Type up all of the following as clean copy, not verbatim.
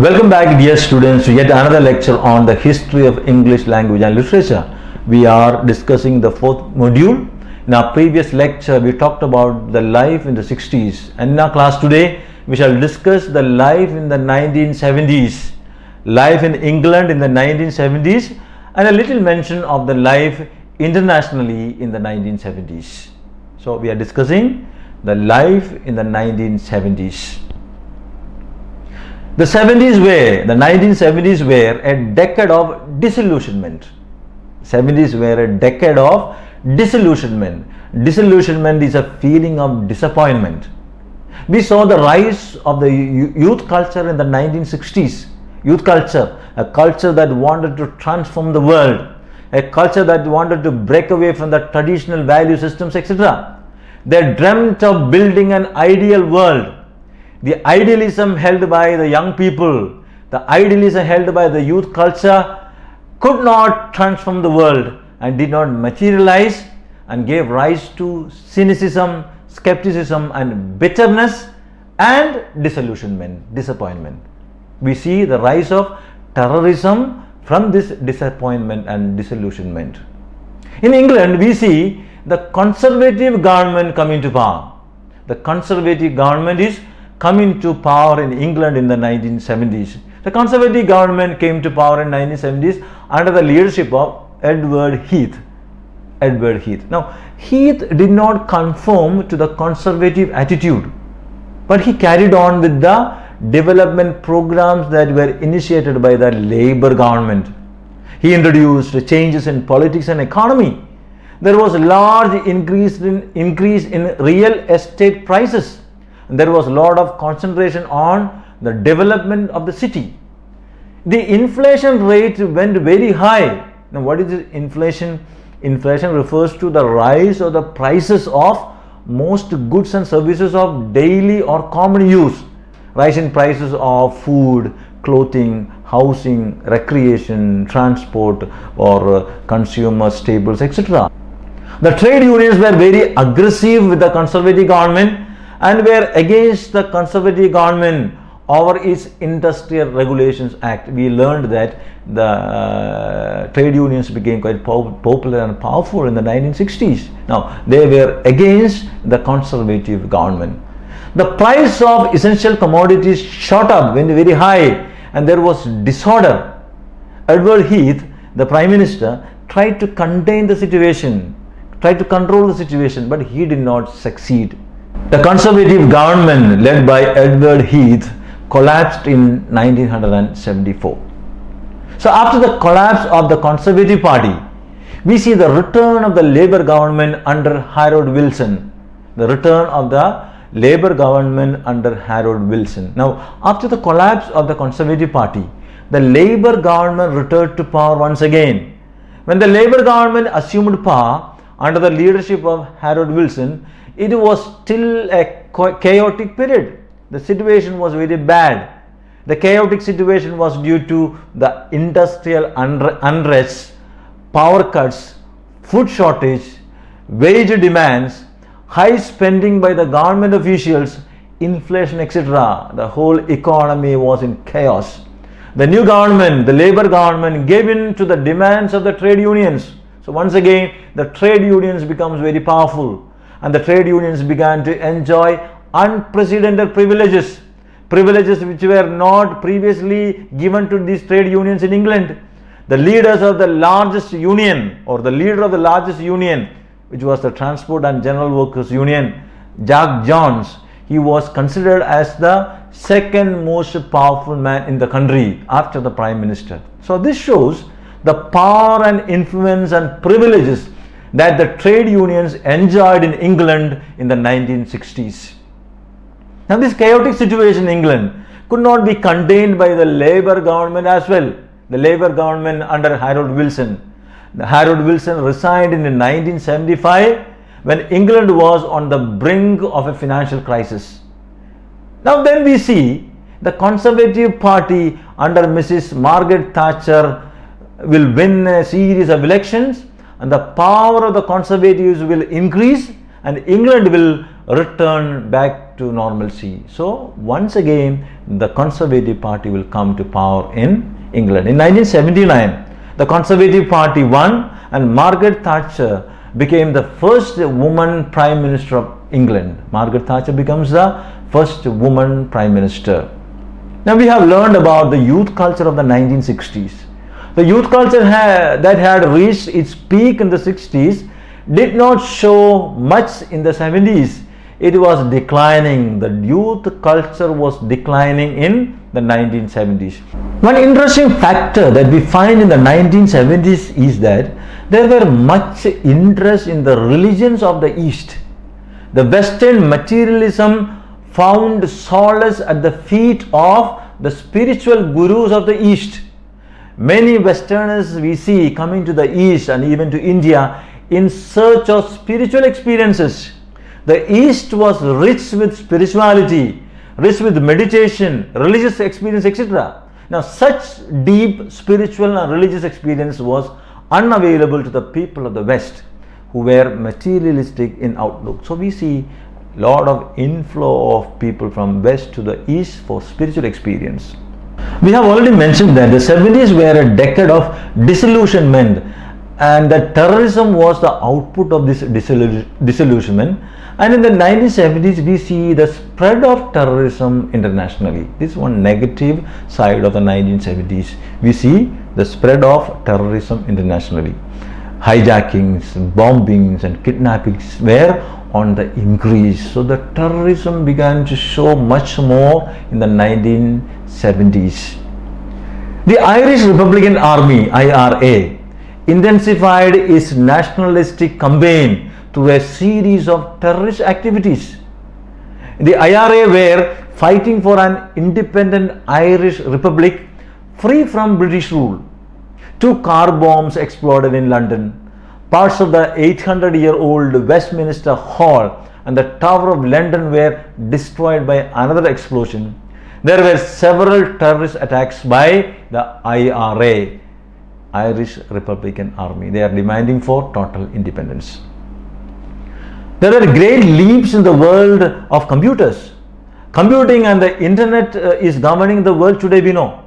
Welcome back, dear students, to yet another lecture on the history of English language and literature. We are discussing the fourth module. In our previous lecture, we talked about the life in the 60s, and in our class today, we shall discuss the life in the 1970s, life in England in the 1970s, and a little mention of the life internationally in the 1970s. So, we are discussing the life in the 1970s. The 1970s were a decade of disillusionment. 70s were a decade of disillusionment. Disillusionment is a feeling of disappointment. We saw the rise of the youth culture in the 1960s. Youth culture, a culture that wanted to transform the world, a culture that wanted to break away from the traditional value systems, etc. They dreamt of building an ideal world. The idealism held by the young people, the idealism held by the youth culture could not transform the world and did not materialize and gave rise to cynicism, skepticism and bitterness and disillusionment, disappointment. We see the rise of terrorism from this disappointment and disillusionment. In England, we see the conservative government coming to power. The conservative government is coming to power in England in the 1970s. The Conservative government came to power in 1970s under the leadership of Edward Heath. Edward Heath. Now, Heath did not conform to the conservative attitude, but he carried on with the development programs that were initiated by the Labour government. He introduced changes in politics and economy. There was a large increase in real estate prices. There was a lot of concentration on the development of the city. The inflation rate went very high. Now, what is inflation? Inflation refers to the rise of the prices of most goods and services of daily or common use. Rise in prices of food, clothing, housing, recreation, transport or consumer staples, etc. The trade unions were very aggressive with the Conservative government and were against the Conservative government over its Industrial Regulations Act. We learned that the trade unions became quite popular and powerful in the 1960s. Now, they were against the Conservative government. The price of essential commodities shot up, went very high, and there was disorder. Edward Heath, the Prime Minister, tried to contain the situation, tried to control the situation, but he did not succeed. The Conservative government led by Edward Heath collapsed in 1974. So after the collapse of the Conservative Party, we see the return of the Labour government under Harold Wilson. The return of the Labour government under Harold Wilson. Now, after the collapse of the Conservative Party, the Labour government returned to power once again. When the Labour government assumed power under the leadership of Harold Wilson, it was still a chaotic period. The situation was very bad. The chaotic situation was due to the industrial unrest, power cuts, food shortage, wage demands, high spending by the government officials, inflation, etc. The whole economy was in chaos. The new government, the Labour government, gave in to the demands of the trade unions. So once again, the trade unions becomes very powerful. And the trade unions began to enjoy unprecedented privileges which were not previously given to these trade unions in England. The leaders of the largest union, or the leader of the largest union, which was the Transport and General Workers Union, Jack Jones, he was considered as the second most powerful man in the country after the Prime Minister. So this shows the power and influence and privileges that the trade unions enjoyed in England in the 1960s. Now, this chaotic situation in England could not be contained by the Labour government as well. The Labour government under Harold Wilson. Harold Wilson resigned in 1975 when England was on the brink of a financial crisis. Now, then we see the Conservative Party under Mrs. Margaret Thatcher will win a series of elections, and the power of the Conservatives will increase, and England will return back to normalcy. So once again the Conservative Party will come to power in England. In 1979 the Conservative Party won and Margaret Thatcher became the first woman Prime Minister of England. Margaret Thatcher becomes the first woman Prime Minister. Now we have learned about the youth culture of the 1960s. The youth culture that had reached its peak in the 60s did not show much in the 70s. It was declining. The youth culture was declining in the 1970s. One interesting factor that we find in the 1970s is that there were much interest in the religions of the East. The Western materialism found solace at the feet of the spiritual gurus of the East. Many Westerners we see coming to the East and even to India in search of spiritual experiences. The East was rich with spirituality, rich with meditation, religious experience, etc. Now such deep spiritual and religious experience was unavailable to the people of the West who were materialistic in outlook. So we see a lot of inflow of people from West to the East for spiritual experience. We have already mentioned that the 70s were a decade of disillusionment, and that terrorism was the output of this disillusionment. And in the 1970s we see the spread of terrorism internationally. This is one negative side of the 1970s. We see the spread of terrorism internationally. Hijackings, bombings and kidnappings were on the increase. So the terrorism began to show much more in the 1970s. The Irish Republican Army, IRA, intensified its nationalistic campaign through a series of terrorist activities. The IRA were fighting for an independent Irish Republic free from British rule. 2 car bombs exploded in London. Parts of the 800-year-old Westminster Hall and the Tower of London were destroyed by another explosion. There were several terrorist attacks by the IRA, Irish Republican Army. They are demanding for total independence. There are great leaps in the world of computers. Computing and the internet is governing the world today, we know.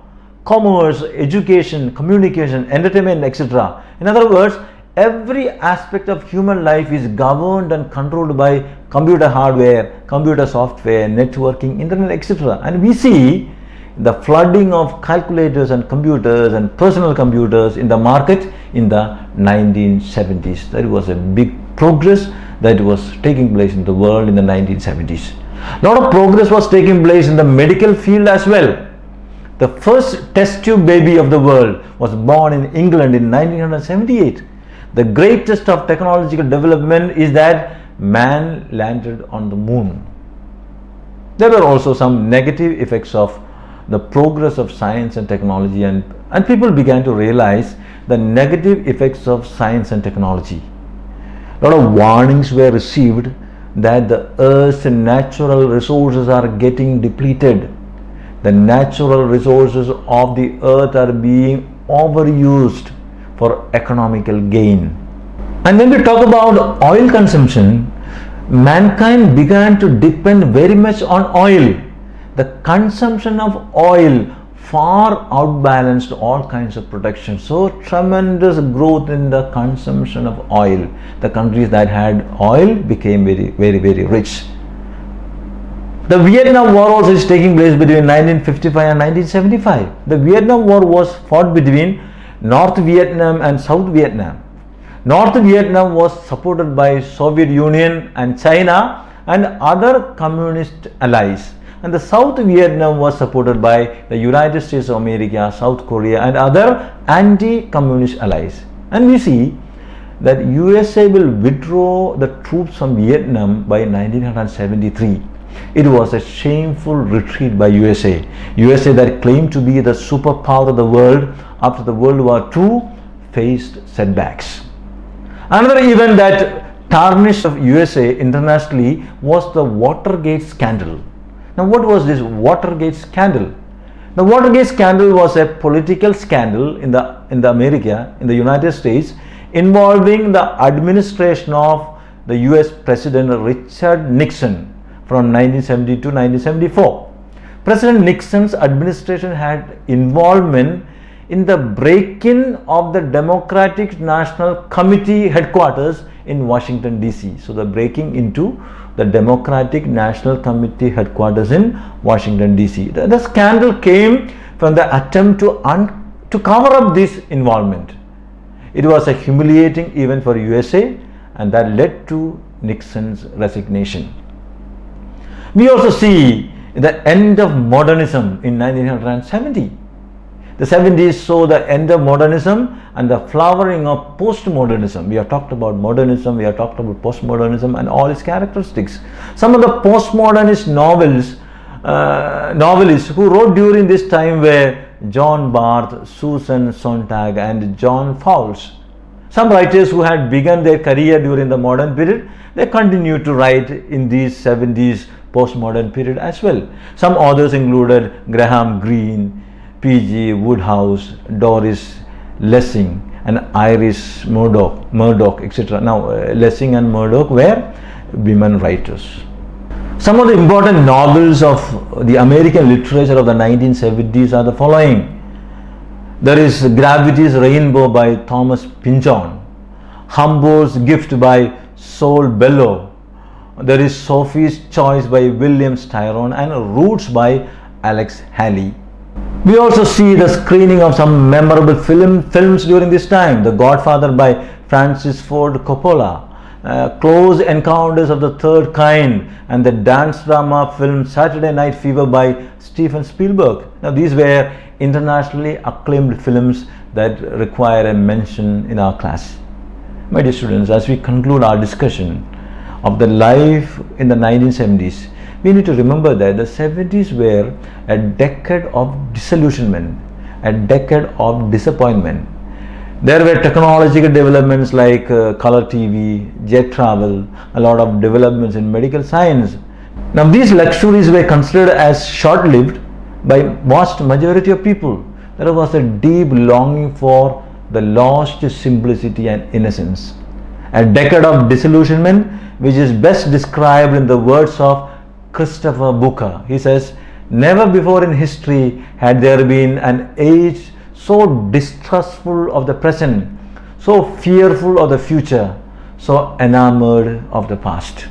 Commerce, education, communication, entertainment, etc. In other words, every aspect of human life is governed and controlled by computer hardware, computer software, networking, internet, etc. And we see the flooding of calculators and computers and personal computers in the market in the 1970s. That was a big progress that was taking place in the world in the 1970s. A lot of progress was taking place in the medical field as well. The first test tube baby of the world was born in England in 1978. The greatest of technological development is that man landed on the moon. There were also some negative effects of the progress of science and technology, and people began to realize the negative effects of science and technology. A lot of warnings were received that the earth's natural resources are getting depleted. The natural resources of the earth are being overused for economical gain. And when we talk about oil consumption, mankind began to depend very much on oil. The consumption of oil far outbalanced all kinds of production. So tremendous growth in the consumption of oil. The countries that had oil became very rich. The Vietnam War also is taking place between 1955 and 1975. The Vietnam War was fought between North Vietnam and South Vietnam. North Vietnam was supported by Soviet Union and China and other communist allies, and the South Vietnam was supported by the United States of America, South Korea and other anti-communist allies. And we see that USA will withdraw the troops from Vietnam by 1973. It was a shameful retreat by USA. USA that claimed to be the superpower of the world after the World War II faced setbacks. Another event that tarnished of USA internationally was the Watergate scandal. Now what was this Watergate scandal? The Watergate scandal was a political scandal in the United States involving the administration of the US President Richard Nixon from 1970 to 1974. President Nixon's administration had involvement in the break-in of the Democratic National Committee headquarters in Washington DC. So the breaking into the Democratic National Committee headquarters in Washington DC. The scandal came from the attempt to cover up this involvement. It was a humiliating event for USA, and that led to Nixon's resignation. We also see the end of modernism in 1970. The 70s saw the end of modernism and the flowering of postmodernism. We have talked about modernism, we have talked about postmodernism and all its characteristics. Some of the postmodernist novelists who wrote during this time were John Barth, Susan Sontag and John Fowles. Some writers who had begun their career during the modern period, they continued to write in these 70s postmodern period as well. Some authors included Graham Greene, P.G. Wodehouse, Doris Lessing and Iris Murdoch, etc. Now Lessing and Murdoch were women writers. Some of the important novels of the American literature of the 1970s are the following. There is Gravity's Rainbow by Thomas Pynchon, Humboldt's Gift by Saul Bellow, there is Sophie's Choice by William Styron and Roots by Alex Haley. We also see the screening of some memorable films during this time. The Godfather by Francis Ford Coppola, Close Encounters of the Third Kind and the dance drama film Saturday Night Fever by Steven Spielberg. Now these were internationally acclaimed films that require a mention in our class. My dear students, as we conclude our discussion of the life in the 1970s, we need to remember that the 70s were a decade of disillusionment, a decade of disappointment. There were technological developments like color TV, jet travel, a lot of developments in medical science. Now these luxuries were considered as short-lived by vast majority of people. There was a deep longing for the lost simplicity and innocence. A decade of disillusionment which is best described in the words of Christopher Booker. He says, "Never before in history had there been an age so distrustful of the present, so fearful of the future, so enamored of the past."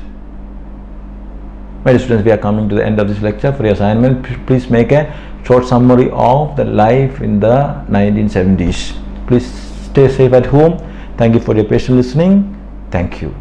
My dear students, we are coming to the end of this lecture. For your assignment, please make a short summary of the life in the 1970s. Please stay safe at home. Thank you for your patient listening. Thank you.